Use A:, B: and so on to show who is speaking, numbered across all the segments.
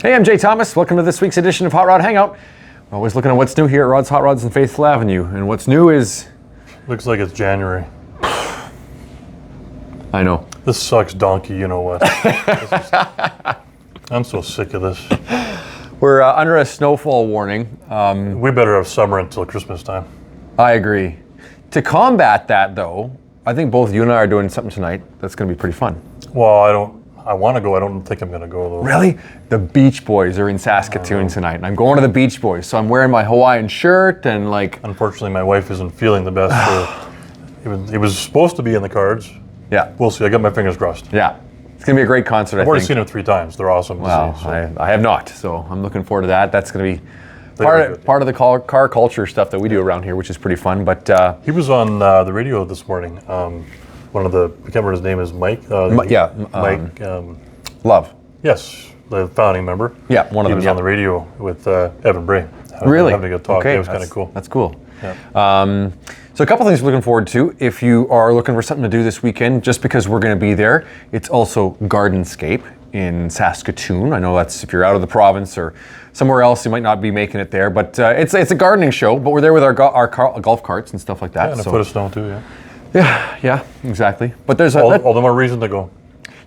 A: Hey, I'm Jay Thomas. Welcome to this week's edition of Hot Rod Hangout. We're always looking at what's new here at Rod's Hot Rods on Faithful Avenue. And what's new is...
B: Looks like it's January.
A: I know.
B: This sucks donkey, you know what. I'm so sick of this.
A: We're under a snowfall warning.
B: We better have summer until Christmas time.
A: I agree. To combat that, though, I think both you and I are doing something tonight that's going to be pretty fun.
B: Well, I want to go. I don't think I'm going to go, though.
A: Really? The Beach Boys are in Saskatoon tonight, and I'm going to the Beach Boys, so I'm wearing my Hawaiian shirt and like...
B: Unfortunately, my wife isn't feeling the best. It was supposed to be in the cards.
A: Yeah.
B: We'll see. I got my fingers crossed.
A: Yeah. It's going to be a great concert, I think.
B: I've already seen them 3 times. They're awesome
A: Wow,
B: to see. So.
A: I have not, so I'm looking forward to that. That's going to be part of the car culture stuff that we do around here, which is pretty fun. But
B: he was on the radio this morning. One of the, I can't remember his name is Mike. Mike.
A: Love.
B: Yes, the founding member.
A: Yeah, one of them.
B: He was on the radio with Evan Bray.
A: Really?
B: Having a good talk.
A: Okay,
B: It was kind of cool.
A: That's cool.
B: Yeah.
A: So a couple things we're looking forward to. If you are looking for something to do this weekend, just because we're going to be there, it's also Gardenscape in Saskatoon. I know that's if you're out of the province or somewhere else, you might not be making it there. But it's a gardening show. But we're there with our golf carts and stuff like that.
B: Yeah, and a foot of snow too.
A: Yeah. Yeah, exactly. But there's
B: all the more reason to go.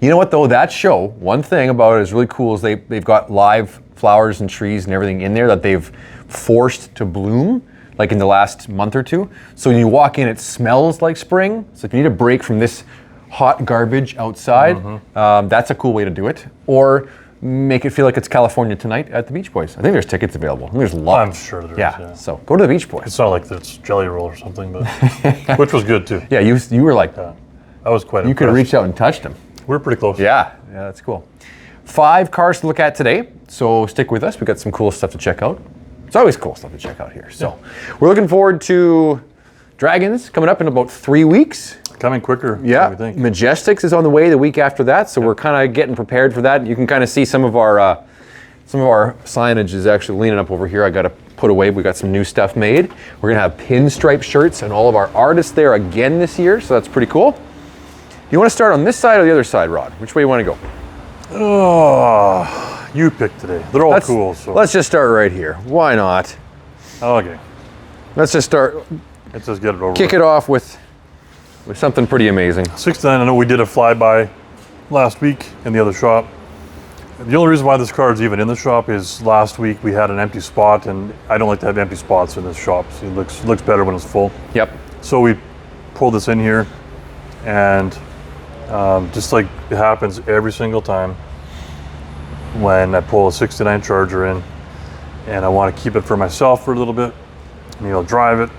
A: You know what though? That show, one thing about it is really cool is they've got live flowers and trees and everything in there that they've forced to bloom, like in the last month or two. So when you walk in, it smells like spring. So if you need a break from this hot garbage outside, that's a cool way to do it. Or make it feel like it's California tonight at the Beach Boys. I think there's tickets available. I think there's lots.
B: I'm sure there is.
A: Yeah. So go to the Beach Boys.
B: It's not like it's Jelly Roll or something, but which was good too.
A: Yeah, you were like,
B: I was quite.
A: You could have reached out and touched them.
B: We're pretty close.
A: Yeah, that's cool. 5 cars to look at today, so stick with us. We got some cool stuff to check out. It's always cool stuff to check out here. So we're looking forward to Dragons coming up in about 3 weeks.
B: Coming quicker.
A: Yeah,
B: we think.
A: Majestics is on the way the week after that, so we're kind of getting prepared for that. You can kind of see some of our signage is actually leaning up over here. I got to put away. We got some new stuff made. We're gonna have pinstripe shirts and all of our artists there again this year, so that's pretty cool. You want to start on this side or the other side, Rod? Which way you want to go?
B: Oh, you pick today. They're all cool. So
A: let's just start right here. Why not?
B: Okay.
A: Let's just start.
B: Let's just get it over.
A: Kick it off with something pretty amazing.
B: 69. I know we did a flyby last week in the other shop. The only reason why this car is even in the shop is last week we had an empty spot, and I don't like to have empty spots in this shop. So it looks better when it's full.
A: Yep.
B: So we pulled this in here, and just like it happens every single time when I pull a 69 Charger in and I want to keep it for myself for a little bit, and I'll drive it.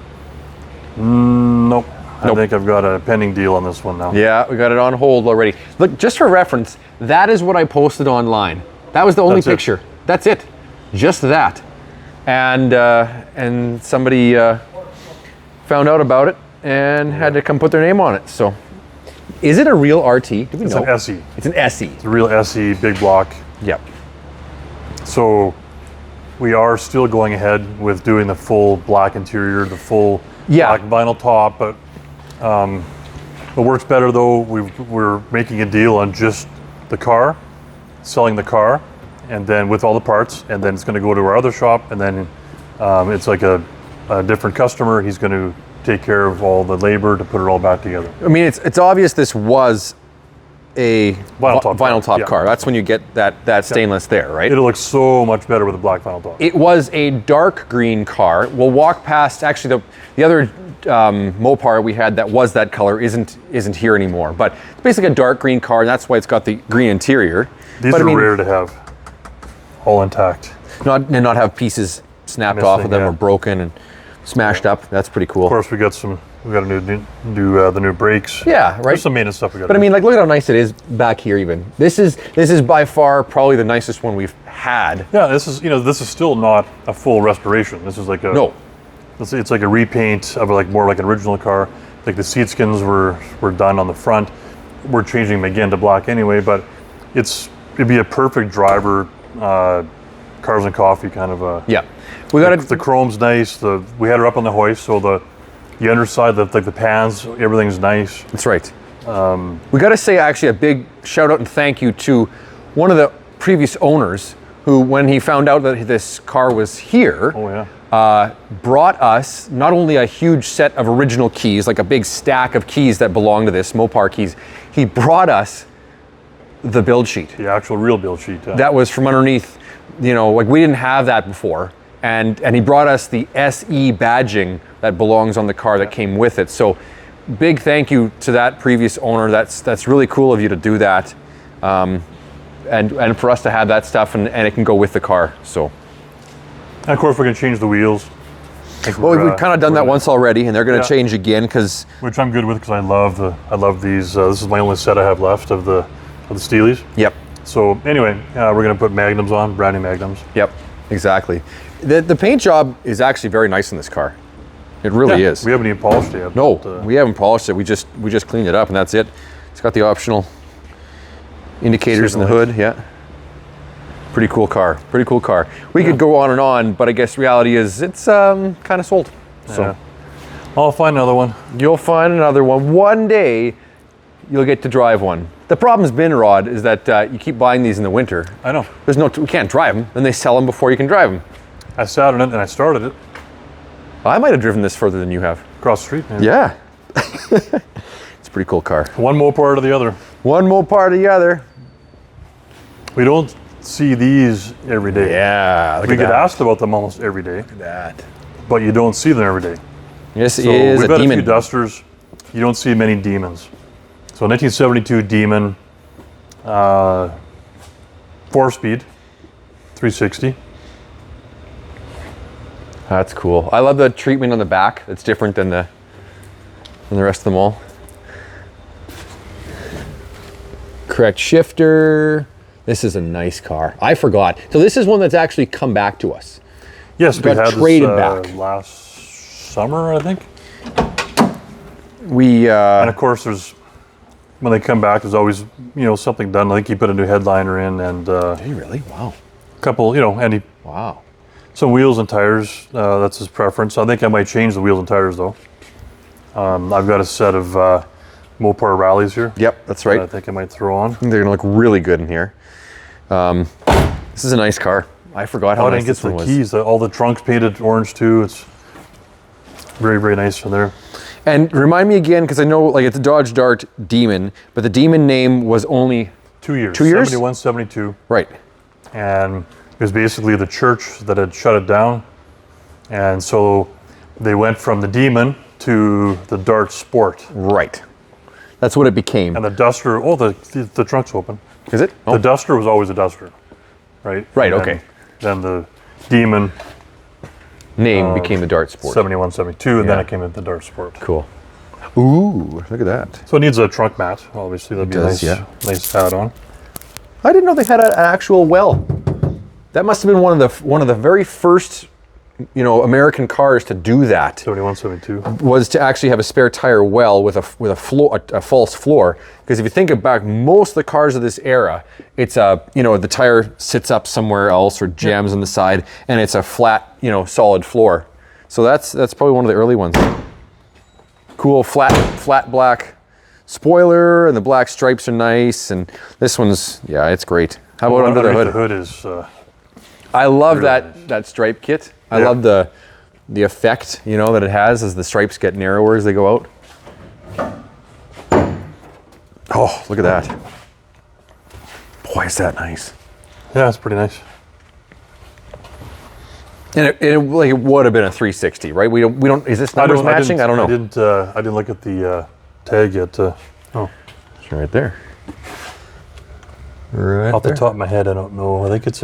B: Nope. I think I've got a pending deal on this one now.
A: Yeah, we got it on hold already. Look, just for reference, that is what I posted online. That was the only picture. That's it. Just that. And somebody found out about it and had to come put their name on it. So, is it a real RT? Do we know?
B: An SE.
A: It's an SE.
B: It's a real SE, big block.
A: Yep.
B: So we are still going ahead with doing the full black interior, the full black vinyl top, but it works better though. We're making a deal on just the car, selling the car, and then with all the parts, and then it's going to go to our other shop, and then it's like a different customer. He's going to take care of all the labor to put it all back together.
A: I mean, it's obvious this was a vinyl top car. That's when you get that stainless there, right?
B: It'll look so much better with a black vinyl top.
A: It was a dark green car. We'll walk past, actually the other Mopar we had that was that color isn't here anymore, but it's basically a dark green car, and that's why it's got the green interior.
B: These are rare to have all intact.
A: Not have pieces snapped off of them or broken and smashed up. That's pretty cool.
B: Of course, we got to do the new brakes.
A: Yeah, right.
B: There's some maintenance stuff we got.
A: But I mean, like, look at how nice it is back here. Even this is by far probably the nicest one we've had.
B: Yeah, this is still not a full restoration. This is like a It's like a repaint of more like an original car. Like the seat skins were done on the front. We're changing them again to black anyway, but it'd be a perfect driver, cars and coffee kind of a.
A: Yeah. We got
B: the chrome's nice. We had her up on the hoist, so the underside, the pans, everything's nice.
A: That's right. We got to say actually a big shout out and thank you to one of the previous owners who, when he found out that this car was here, brought us not only a huge set of original keys, like a big stack of keys that belong to this, Mopar keys, he brought us the build sheet.
B: The actual real build sheet.
A: That was from underneath, like we didn't have that before. And he brought us the SE badging that belongs on the car that came with it. So big thank you to that previous owner. That's really cool of you to do that. And for us to have that stuff and it can go with the car, so.
B: And of course, we're going to change the wheels.
A: Well, we've kind of done that once already, and they're going to change again because.
B: Which I'm good with because I love these. This is my only set I have left of the Steelies.
A: Yep.
B: So anyway, we're going to put magnums on, brand new magnums.
A: Yep, exactly. The paint job is actually very nice in this car. It really is.
B: We haven't even polished it yet.
A: No, we haven't polished it. We just cleaned it up, and that's it. It's got the optional indicators in the hood. Yeah. Pretty cool car. Pretty cool car. We could go on, but I guess reality is it's kind of sold. So
B: I'll find another one.
A: You'll find another one. One day, you'll get to drive one. The problem's been, Rod, is that you keep buying these in the winter.
B: I know.
A: We can't drive them. Then they sell them before you can drive them.
B: I sat on it and I started it.
A: I might have driven this further than you have.
B: Across the street, maybe.
A: Yeah. It's a pretty cool car.
B: One more part of the other.
A: One more part of the other.
B: We don't see these every day.
A: Yeah.
B: We get asked about them almost every day.
A: Look at that.
B: But you don't see them every day.
A: This is
B: we've
A: a
B: got
A: demon.
B: a few Dusters. You don't see many Demons. So 1972 Demon, 4-speed, 360.
A: That's cool. I love the treatment on the back. It's different than the rest of them all. Correct shifter. This is a nice car. I forgot. So this is one that's actually come back to us.
B: Yes, we had
A: traded
B: this
A: back
B: last summer, I think.
A: And
B: of course, when they come back, there's always something done. I think he put a new headliner in and
A: Did he really? Wow.
B: a couple, and
A: Wow.
B: some wheels and tires. That's his preference. I think I might change the wheels and tires though. I've got a set of Mopar rallies here.
A: Yep, that's right.
B: I think I might throw on.
A: They're gonna look really good in here. This is a nice car. I forgot how
B: I
A: nice
B: didn't get
A: this one
B: the
A: was.
B: keys. All the trunks painted orange too. It's very, very nice from there.
A: And remind me again, because I know like it's a Dodge Dart Demon, but the Demon name was only
B: 2 years.
A: 2 years?
B: 71, 72.
A: right.
B: And it was basically the church that had shut it down. And so they went from the Demon to the Dart Sport.
A: Right. That's what it became.
B: And the Duster, the trunk's open.
A: Is it?
B: The Duster was always a Duster, right?
A: Right,
B: And
A: okay.
B: Then the Demon,
A: Name became the Dart Sport.
B: 71, 72, and then
A: Yeah.
B: it came into the Dart Sport.
A: Cool. Ooh, look at that.
B: So it needs a trunk mat, obviously. That'd be
A: does,
B: a nice add-on.
A: I didn't know they had an actual well. That must have been one of the very first, American cars to do that.
B: 71, 72.
A: Was to actually have a spare tire well with a floor, a false floor. Because if you think about most of the cars of this era, it's the tire sits up somewhere else or jams on the side, and it's a flat, solid floor. So that's probably one of the early ones. Cool flat black spoiler, and the black stripes are nice, and this one's it's great. How about under the hood?
B: The hood is.
A: I love
B: really
A: that stripe kit. I love the effect, that it has as the stripes get narrower as they go out. Oh, look at that. Boy, is that nice.
B: Yeah, it's pretty nice.
A: And it would have been a 360, right? We don't. Is this numbers matching? I don't know.
B: I didn't look at the tag yet.
A: It's right there. Right
B: Off the top of my head, I don't know. I think it's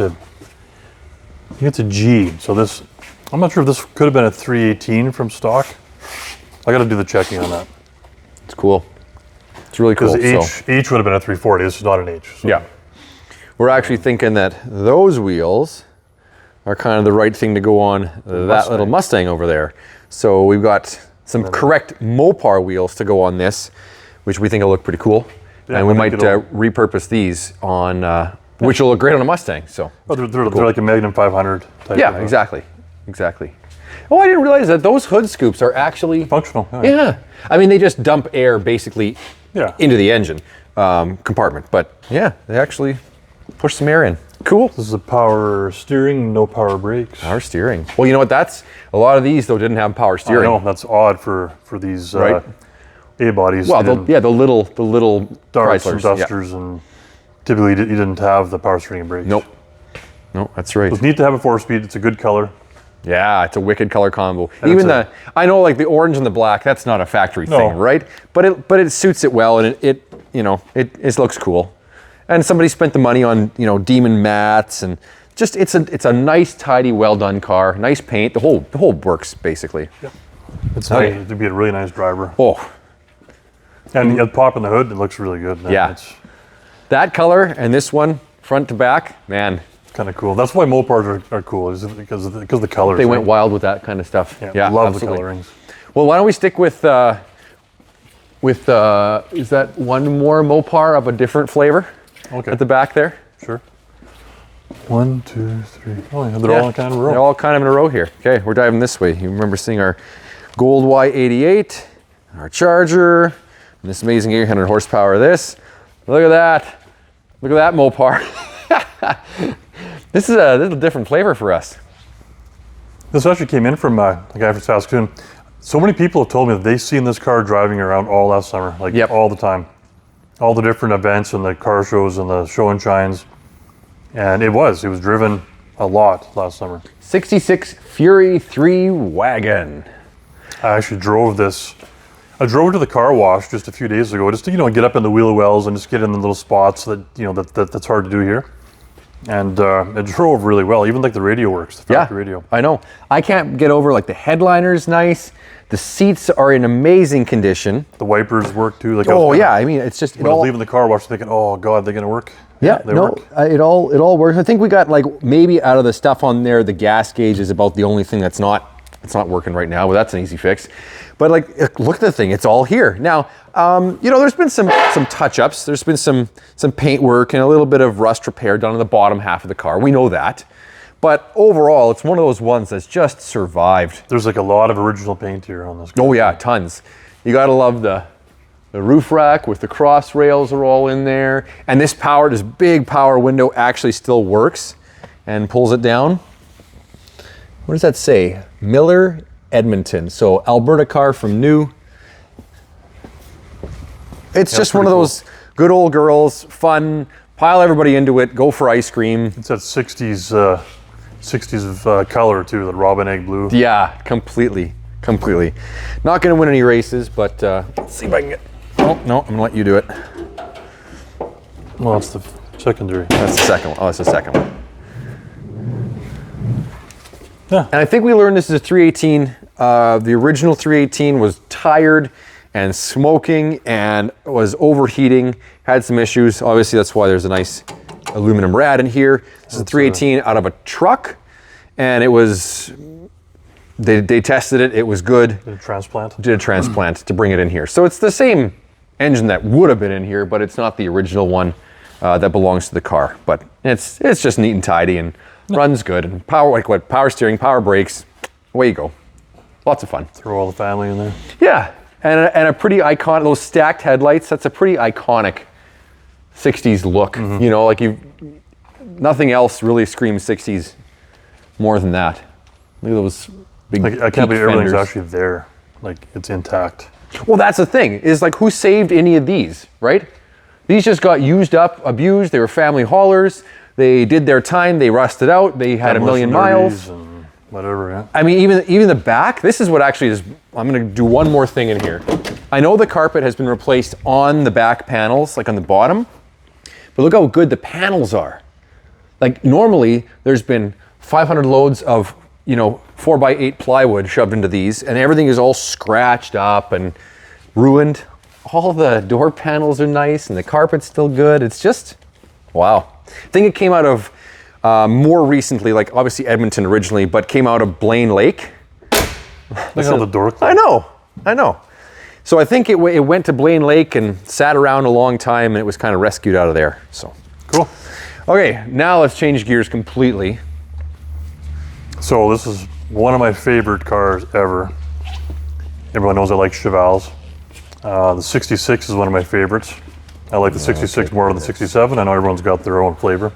B: a G. So this, I'm not sure if this could have been a 318 from stock. I got to do the checking on that.
A: It's cool. It's really cool.
B: Because H would have been a 340. This is not an H. So.
A: Yeah. We're actually thinking that those wheels are kind of the right thing to go on that little Mustang over there. So we've got some correct Mopar wheels to go on this, which we think will look pretty cool.
B: Yeah,
A: and we might repurpose these on, which will look great on a Mustang. So
B: they're like a Magnum 500 type.
A: yeah, exactly. Oh, I didn't realize that those hood scoops are actually
B: functional.
A: Yeah. I mean, they just dump air basically into the engine compartment. But yeah, they actually push some air in. Cool.
B: This is a power steering, no power brakes.
A: Power steering. Well, you know what? That's a lot of these though didn't have power steering.
B: I know that's odd for these
A: Right.
B: A bodies.
A: Well, the little
B: Darts and
A: Chryslers,
B: Dusters, and typically you didn't have the power steering and brakes.
A: Nope. Nope, that's right.
B: It's neat to have a 4-speed. It's a good color.
A: Yeah, it's a wicked color combo.
B: And
A: Even I know like the orange and the black, that's not a factory thing, right? But it suits it well, and it looks cool. And somebody spent the money on demon mats, and just it's a nice, tidy, well done car. Nice paint. The whole works basically.
B: Yeah. It's nice to be a really nice driver.
A: Oh.
B: And you pop in the hood, it looks really good.
A: Yeah. That color and this one, front to back, man.
B: Kind of cool. That's why Mopars are cool, is because of the colors.
A: They went wild with that kind of stuff.
B: Yeah, love absolutely. The colorings.
A: Well, why don't we stick with is that one more Mopar of a different flavor?
B: Okay.
A: At the back there.
B: Sure. 1, 2, 3. Oh, yeah, they're all kind of in a row.
A: They're all kind of in a row here. Okay, we're diving this way. You remember seeing our gold Y88, our Charger, and this amazing 800 horsepower. Look at that. Look at that Mopar. This is a different flavor for us.
B: This actually came in from a guy from Saskatoon. So many people have told me that they've seen this car driving around all last summer, all the time. All the different events and the car shows and the show and shines. And it was driven a lot last summer.
A: 66 Fury 3 Wagon.
B: I actually drove this. I drove it to the car wash just a few days ago, just to get up in the wheel wells and just get in the little spots that's hard to do here. And it drove really well. Even like the radio works, the factory radio.
A: I know. I can't get over like the headliner's nice. The seats are in amazing condition.
B: The wipers work too.
A: I mean, it's just
B: when I was leaving the car wash thinking, oh God, they're gonna work.
A: Yeah, they work. It all works. I think we got like maybe out of the stuff on there, the gas gauge is about the only thing that's not working right now. But that's an easy fix. But like, look at the thing. It's all here now. There's been some touch-ups. There's been some paint work and a little bit of rust repair done on the bottom half of the car. We know that. But overall, it's one of those ones that's just survived.
B: There's like a lot of original paint here on this car.
A: Oh yeah, tons. You gotta love the roof rack with the cross rails are all in there. And this big power window actually still works and pulls it down. What does that say? Miller, Edmonton. So Alberta car from new. It's just one of those good old girls, fun, pile everybody into it, go for ice cream.
B: It's that 60s color too, the robin egg blue.
A: Yeah, completely. Not gonna win any races, but let's see if I can get, oh, no, I'm gonna let you do it.
B: Well, that's the secondary.
A: That's the second one. Oh, that's the second one.
B: Yeah.
A: And I think we learned this is a 318. The original 318 was tired and smoking and was overheating, had some issues. Obviously, that's why there's a nice aluminum rad in here. This is a 318 out of a truck, and it was, they tested it, it was good.
B: Did a transplant
A: to bring it in here. So it's the same engine that would have been in here, but it's not the original one that belongs to the car. But it's just neat and tidy and runs good. And power steering, power brakes, away you go. Lots of fun.
B: Throw all the family in there.
A: Yeah, and a pretty iconic, those stacked headlights, that's a pretty iconic 60s look. Mm-hmm. Nothing else really screams 60s more than that. Look at those big
B: I can't believe everything's
A: fenders.
B: actually there. Like, it's intact.
A: Well, that's the thing, is like, who saved any of these, right? These just got used up, abused, they were family haulers, they did their time, they rusted out, they had a million miles.
B: And whatever, yeah.
A: I mean, even the back, this is what actually is, I'm gonna do one more thing in here. I know the carpet has been replaced on the back panels, like on the bottom, but look how good the panels are. Like normally, there's been 500 loads of 4x8 plywood shoved into these, and everything is all scratched up and ruined. All the door panels are nice, and the carpet's still good. It's just, wow. I think it came out of more recently, like obviously Edmonton originally, but came out of Blaine Lake.
B: Look how the door closed.
A: I know. So I think it went to Blaine Lake and sat around a long time, and it was kind of rescued out of there. So
B: cool.
A: Okay, now let's change gears completely.
B: So this is one of my favorite cars ever. Everyone knows I like Chevelles. The 66 is one of my favorites. I like the 66 more than the 67. I know everyone's got their own flavor.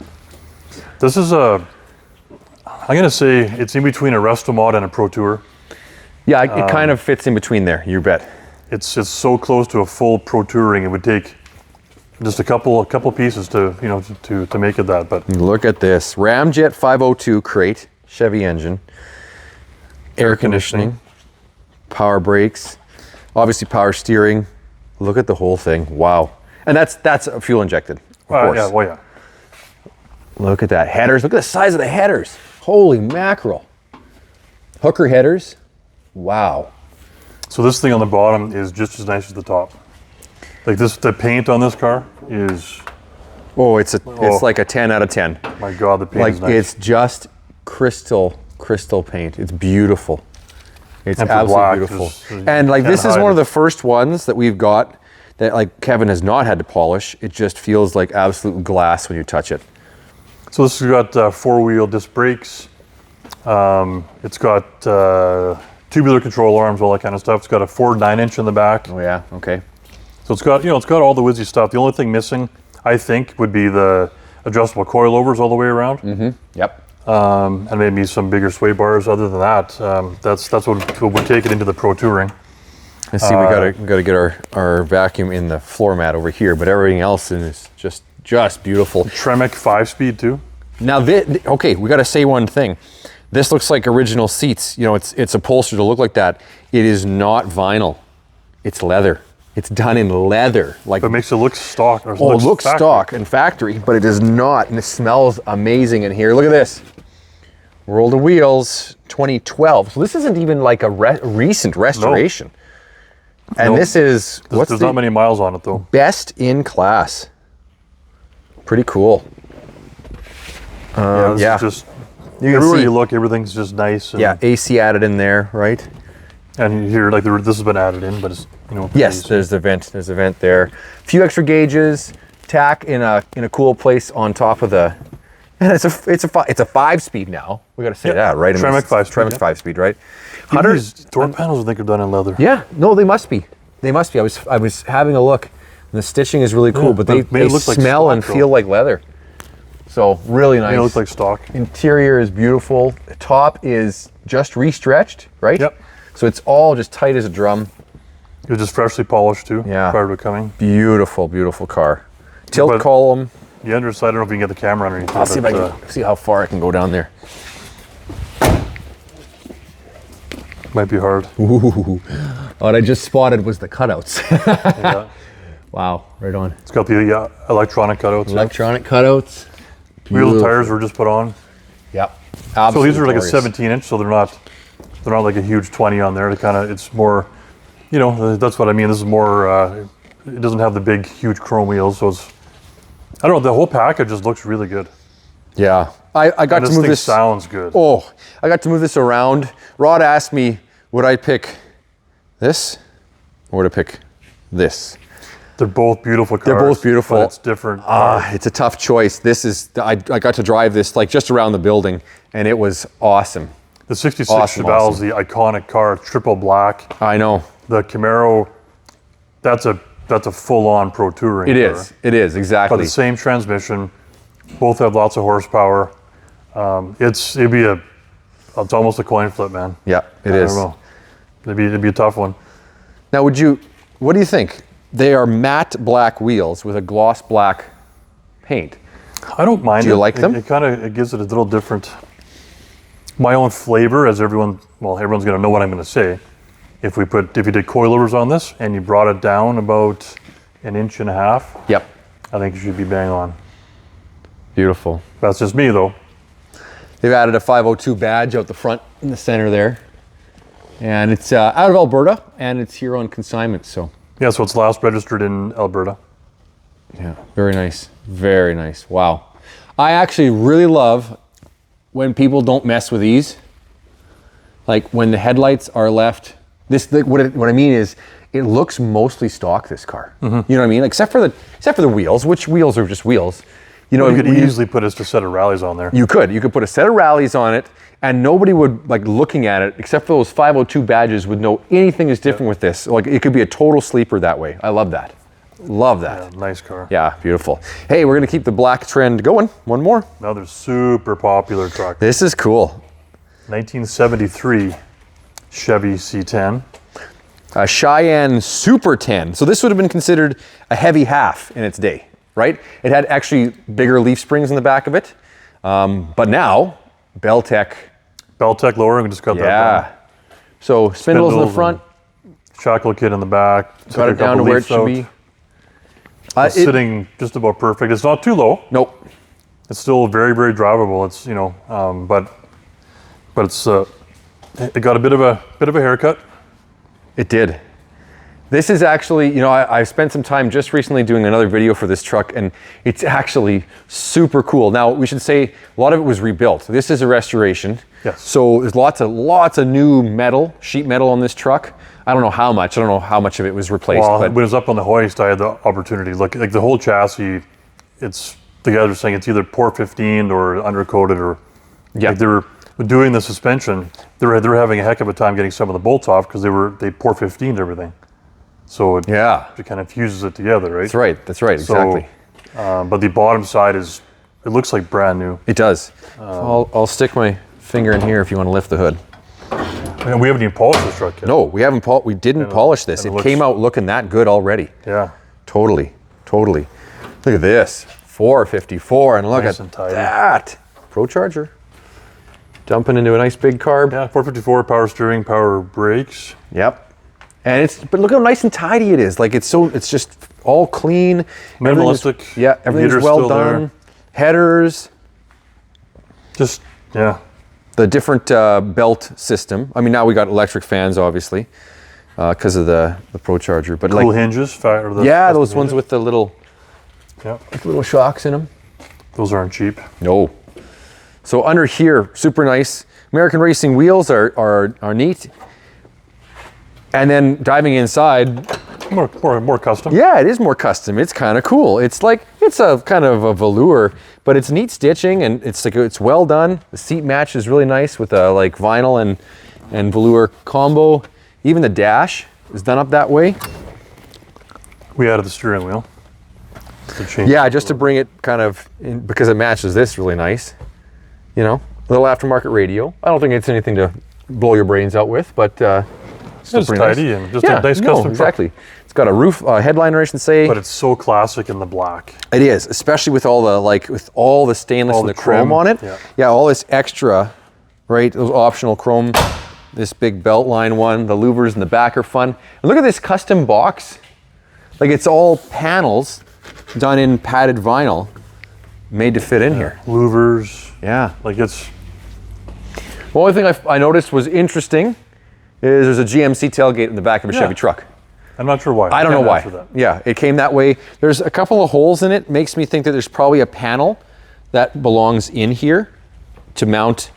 B: This is I'm gonna say it's in between a Resto Mod and a Pro Tour.
A: Yeah, it kind of fits in between there. You bet.
B: It's so close to a full Pro Touring. It would take just a couple pieces to to make it that. But
A: look at this Ramjet 502 crate, Chevy engine, air conditioning, power brakes, obviously power steering. Look at the whole thing. Wow. And that's fuel injected, of course.
B: Yeah, well, yeah.
A: Look at that. Headers. Look at the size of the headers. Holy mackerel. Hooker headers. Wow.
B: So this thing on the bottom is just as nice as the top. Like the paint on this car is...
A: Oh, it's like a 10 out of 10.
B: My God, the paint is nice.
A: It's just crystal paint. It's beautiful. It's absolutely beautiful. And like this is one of the first ones that we've got that like Kevin has not had to polish. It just feels like absolute glass when you touch it.
B: So this has got four-wheel disc brakes. It's got tubular control arms, all that kind of stuff. It's got a Ford 9-inch in the back.
A: Oh yeah, okay.
B: So it's got it's got all the whizzy stuff. The only thing missing, I think, would be the adjustable coilovers all the way around.
A: Mm-hmm. Yep.
B: And maybe some bigger sway bars. Other than that, that's what we're taking into the Pro Touring.
A: I see. We gotta get our vacuum in the floor mat over here, but everything else is just beautiful.
B: Tremec 5-speed too.
A: Now, okay, we got to say one thing. This looks like original seats. It's upholstered to look like that. It is not vinyl. It's leather. It's done in leather. Like
B: it makes it look stock.
A: It looks stock and factory, but it is not, and it smells amazing in here. Look at this. Roll the wheels, 2012. So this isn't even like a recent restoration. No. And this is
B: there's not many miles on it though.
A: Best in class. Pretty cool.
B: Yeah, just everywhere you look, everything's just nice. And
A: yeah, AC added in there, right?
B: And here, like this has been added in, but it's
A: yes, there's the vent. There's a vent there. A few extra gauges, tack in a cool place on top of the. And it's a 5-speed now. We got to say that, right?
B: Tremec 5-speed.
A: Tremec 5-speed, right?
B: These door panels, I think, are done in leather.
A: Yeah, no, they must be. They must be. I was having a look. And the stitching is really cool, but they smell and feel like leather. So really nice.
B: They look like stock.
A: Interior is beautiful. The top is just re-stretched, right?
B: Yep.
A: So it's all just tight as a drum.
B: It was just freshly polished too.
A: Yeah.
B: Prior to coming.
A: Beautiful, beautiful car. Tilt column.
B: The underside, I don't know if you can get the camera underneath.
A: I'll see if I can see how far I can go down there.
B: Might be hard.
A: Ooh. What I just spotted was the cutouts.
B: Yeah.
A: Wow, right on.
B: It's got the electronic cutouts.
A: Electronic cutouts.
B: Wheels and tires were just put on.
A: Yep.
B: So these are like a 17-inch, so they're not like a huge 20 on there. It's more, that's what I mean. This is more. It doesn't have the big, huge chrome wheels, so it's. I don't know. The whole package just looks really good.
A: Yeah, I got to move this.
B: Sounds good.
A: Oh, I got to move this around. Rod asked me, would I pick this or would I pick this?
B: They're both beautiful cars.
A: They're both beautiful.
B: But it's different.
A: It's a tough choice. I got to drive this like just around the building, and it was awesome.
B: The 66 Chevelle is the iconic car, triple black.
A: I know.
B: The Camaro, that's a full-on Pro Touring car.
A: It is, exactly.
B: But the same transmission, both have lots of horsepower. It's almost a coin flip, man.
A: Yeah, it is.
B: I don't know. It'd be a tough one.
A: Now, what do you think? They are matte black wheels with a gloss black paint.
B: I don't mind.
A: Do you like them?
B: It gives it a little different, my own flavor. As everyone's going to know what I'm going to say. If you did coilovers on this and you brought it down about 1.5 inches.
A: Yep.
B: I think you should be bang on.
A: Beautiful.
B: That's just me though.
A: They've added a 502 badge out the front in the center there. And it's out of Alberta and it's here on consignment, so.
B: Yeah, so it's last registered in Alberta.
A: Yeah, very nice. Very nice. Wow. I actually really love when people don't mess with these. Like when the headlights are left. What I mean is, it looks mostly stock, this car. Mm-hmm. You know what I mean? Except for the wheels, which wheels are just wheels. You could
B: easily put a set of rallies on there.
A: You could put a set of rallies on it, and nobody would, like, looking at it, except for those 502 badges, would know anything is different with this. Like, it could be a total sleeper that way. I love that. Love that.
B: Yeah, nice car.
A: Yeah, beautiful. Hey, we're gonna keep the black trend going. One more.
B: Another super popular truck.
A: This is cool.
B: 1973 Chevy C10.
A: A Cheyenne Super 10. So this would have been considered a heavy half in its day, right? It had actually bigger leaf springs in the back of it. But now, Beltec.
B: Beltec lowering, we just got that down.
A: So spindles in the front.
B: Shackle kit in the back.
A: Got it down to where it should be.
B: It's sitting just about perfect. It's not too low.
A: Nope.
B: It's still very, very drivable. It's, you know, but it's it got a bit of a haircut.
A: It did. This is actually, you know, I spent some time just recently doing another video for this truck, and it's actually super cool. Now, we should say a lot of it was rebuilt. This is a restoration.
B: Yes.
A: So there's lots of new metal, sheet metal on this truck. I don't know how much. I don't know how much of it was replaced.
B: Well,
A: but
B: when it was up on the hoist, I had the opportunity to look. Like the whole chassis, it's, the guys were saying it's either pour 15 or undercoated, or like they were doing the suspension. They were having a heck of a time getting some of the bolts off because they pour 15 to everything. So it kind of fuses it together, right?
A: That's right, exactly.
B: So, but the bottom side it looks like brand new.
A: It does. I'll stick my finger in here if you want to lift the hood.
B: And we haven't even polished this truck yet.
A: No, we haven't. We didn't polish this. It came out looking that good already.
B: Yeah.
A: Totally. Look at this, 454, and look
B: Nice
A: at
B: and tidy.
A: that. Pro Charger. Dumping into a nice big carb.
B: Yeah, 454, power steering, power brakes.
A: Yep. And but look how nice and tidy it is. Like it's just all clean.
B: Minimalistic.
A: Everything's well done.
B: There.
A: Headers.
B: Just, yeah.
A: The different belt system. I mean, now we got electric fans, obviously, because of the Pro Charger. But
B: cool hinges.
A: Those ones with the little shocks in them.
B: Those aren't cheap.
A: No. So under here, super nice. American Racing wheels are neat. And then diving inside.
B: More custom.
A: Yeah, it is more custom. It's kind of cool. It's a kind of a velour, but it's neat stitching, and it's well done. The seat match is really nice with a vinyl and velour combo. Even the dash is done up that way.
B: We added the steering wheel.
A: Just to bring it kind of in, because it matches this really nice. You know, a little aftermarket radio. I don't think it's anything to blow your brains out with, but
B: it's tidy and just a nice custom
A: exactly. Truck. It's got a roof headliner, I should say.
B: But it's so classic in the black.
A: It is, especially with all the stainless and the chrome on it. Yeah, all this extra, right? Those optional chrome. This big belt line one. The louvers in the back are fun. And look at this custom box. Like it's all panels done in padded vinyl, made to fit in here.
B: Louvers.
A: Yeah.
B: Like it's.
A: The only thing I noticed was interesting is there's a GMC tailgate in the back of a Chevy truck.
B: I'm not sure why.
A: I don't know why. Yeah, it came that way. There's a couple of holes in it. Makes me think that there's probably a panel that belongs in here to mount.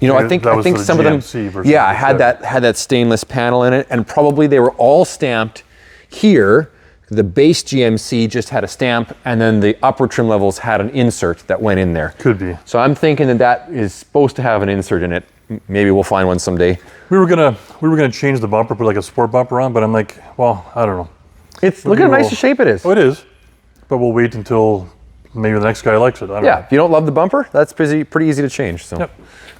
A: You know, I think some of them. Had that stainless panel in it, and probably they were all stamped here. The base GMC just had a stamp, and then the upper trim levels had an insert that went in there.
B: Could be.
A: So I'm thinking that is supposed to have an insert in it. Maybe we'll find one someday.
B: We were gonna change the bumper, put like a sport bumper on, but I'm like, well, I don't know.
A: Look how nice a shape it is.
B: Oh, it is. But we'll wait until maybe the next guy likes it. I don't know.
A: If you don't love the bumper, that's pretty easy to change. So,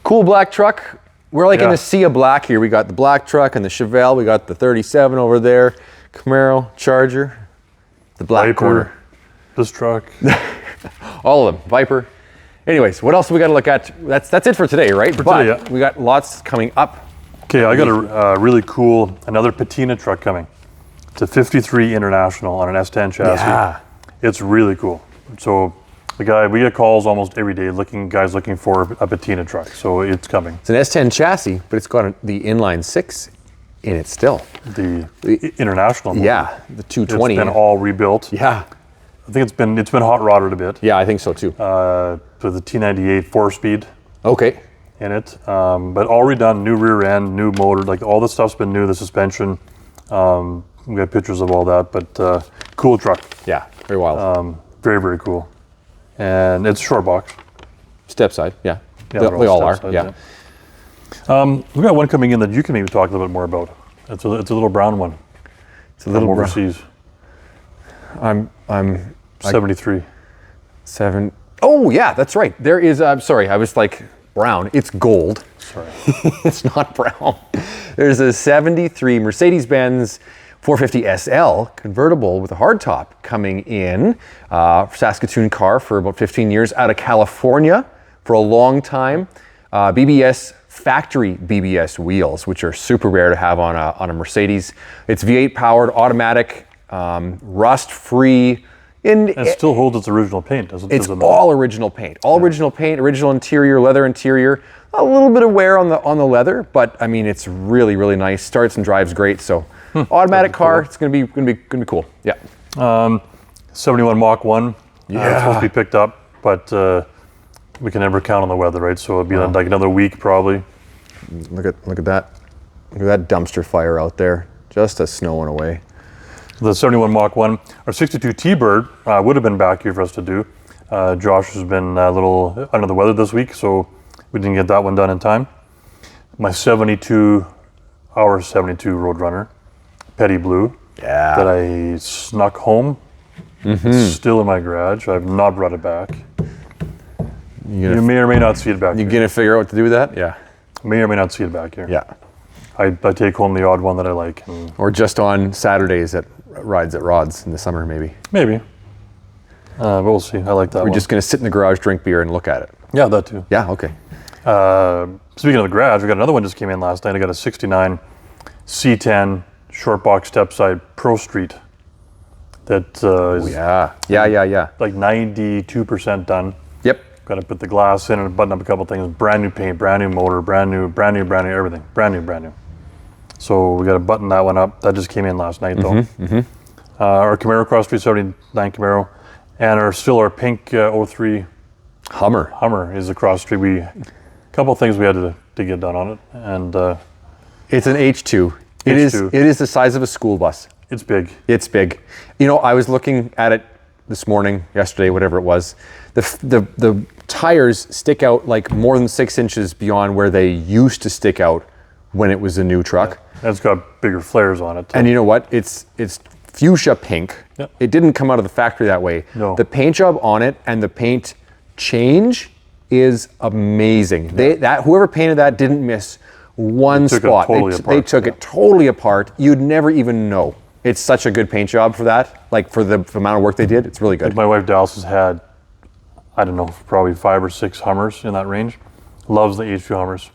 A: cool black truck. We're in a sea of black here. We got the black truck and the Chevelle. We got the 37 over there, Camaro, Charger, the black
B: Viper,
A: corner.
B: This truck.
A: All of them. Viper. Anyways, what else do we got to look at? That's it for today, right? But we got lots coming up.
B: Okay, I got a really cool, another patina truck coming. It's a 53 International on an S10 chassis. Yeah. It's really cool. So we get calls almost every day guys looking for a patina truck. So it's coming.
A: It's an S10 chassis, but it's got the inline 6 in it still.
B: The International model.
A: Yeah, the 220.
B: It's been all rebuilt.
A: Yeah.
B: I think it's been hot rodded a bit.
A: Yeah, I think so too.
B: With the T98 4-speed.
A: Okay.
B: In it, but all redone, new rear end, new motor, like all the stuff's been new. The suspension, we got pictures of all that, but cool truck.
A: Yeah, very wild.
B: Very, very cool. And it's a short box.
A: Step side, yeah. They all are, yeah.
B: We got one coming in that you can maybe talk a little bit more about. It's a little brown one.
A: It's a little
B: overseas.
A: I'm
B: 73.
A: 7. Oh yeah, that's right. There is. I'm sorry, I was like brown. It's gold.
B: Sorry.
A: It's not brown. There's a 73 Mercedes-Benz 450 SL convertible with a hardtop coming in. Saskatoon car for about 15 years, out of California for a long time. BBS factory BBS wheels, which are super rare to have on a Mercedes. It's V8 powered, automatic, rust free.
B: It still holds its original paint, doesn't it?
A: It's all original paint. All original paint, original interior, leather interior. A little bit of wear on the leather, but I mean it's really, really nice. Starts and drives great. So automatic car, cool. It's gonna be cool. Yeah.
B: 71 Mach 1.
A: Yeah.
B: It's supposed to be picked up, but we can never count on the weather, right? So it'll be like another week probably.
A: Look at that. Look at that dumpster fire out there. Just a snowing away.
B: The 71 Mach 1. Our 62 T-Bird would have been back here for us to do. Josh has been a little under the weather this week, so we didn't get that one done in time. My 72 Roadrunner, Petty Blue, that I snuck home. It's still in my garage. I've not brought it back. You may or may not see it back here.
A: You gonna figure out what to do with that? Yeah.
B: May or may not see it back here.
A: Yeah.
B: I take home the odd one that I like.
A: Or just on Saturdays at rides at Rod's in the summer, maybe.
B: Maybe. But we'll see. I like that one.
A: We're just going to sit in the garage, drink beer, and look at it.
B: Yeah, that too.
A: Yeah, okay.
B: Speaking of the garage, we got another one just came in last night. I got a 69 C10 short box stepside Pro Street that is like 92% done.
A: Yep.
B: Got to put the glass in and button up a couple things. Brand new paint, brand new motor, brand new everything. Brand new. So we got to button that one up. That just came in last night though. Our Camaro Cross 379 Camaro, and our pink 03 Hummer is across the street. A couple things we had to get done on it, and
A: it's an H2. It is the size of a school bus.
B: It's big.
A: It's big. You know, I was looking at it this morning, yesterday, whatever it was. The tires stick out like more than 6 inches beyond where they used to stick out when it was a new truck.
B: And it's got bigger flares on it too.
A: And you know what? It's fuchsia pink.
B: Yep.
A: It didn't come out of the factory that way.
B: No.
A: The paint job on it and the paint change is amazing. Whoever painted that didn't miss one spot. They took it totally apart. You'd never even know. It's such a good paint job for that. Like for the amount of work they did, it's really good.
B: Like my wife Dallas has had, I don't know, probably 5 or 6 Hummers in that range. Loves the H2 Hummers.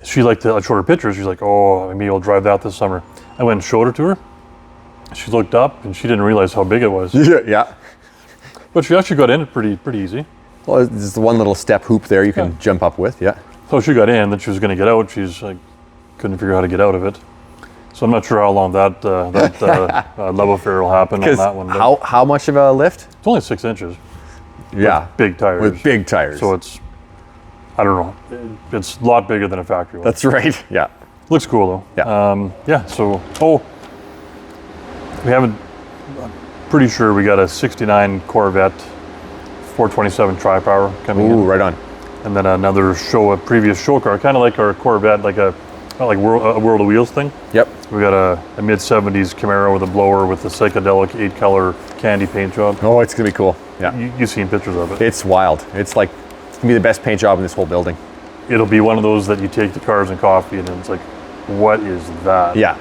B: She liked the shorter pictures. She's like, oh, maybe I'll drive that this summer. I went and showed it to her. She looked up and she didn't realize how big it was.
A: Yeah.
B: But she actually got in it pretty easy.
A: Well, there's the one little step hoop there you can jump up with, yeah.
B: So she got in, then she was going to get out. She's like, couldn't figure out how to get out of it. So I'm not sure how long that love affair will happen on that one.
A: How much of a lift?
B: It's only 6 inches.
A: Yeah.
B: With big tires.
A: With big tires.
B: So it's, I don't know, it's a lot bigger than a factory one.
A: That's right, yeah.
B: Looks cool though.
A: Yeah.
B: So, I'm pretty sure we got a 69 Corvette 427 tri-power coming in.
A: Ooh, right on.
B: And then a previous show car, kind of like our Corvette, like a World of Wheels thing.
A: Yep.
B: We got a mid-70s Camaro with a blower with the psychedelic 8-color candy paint job.
A: Oh, it's gonna be cool. Yeah.
B: You've seen pictures of it.
A: It's wild. It's gonna be the best paint job in this whole building.
B: It'll be one of those that you take to Cars and Coffee and it's like, what is that?
A: Yeah,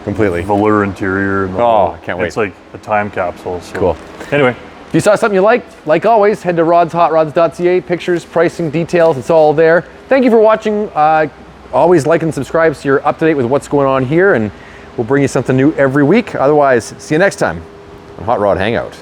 A: completely.
B: Velour interior. And
A: I can't wait.
B: It's like a time capsule. So.
A: Cool.
B: Anyway.
A: If you saw something you liked, like always, head to rodshotrods.ca. Pictures, pricing, details, it's all there. Thank you for watching. Always like and subscribe so you're up to date with what's going on here, and we'll bring you something new every week. Otherwise, see you next time on Hot Rod Hangout.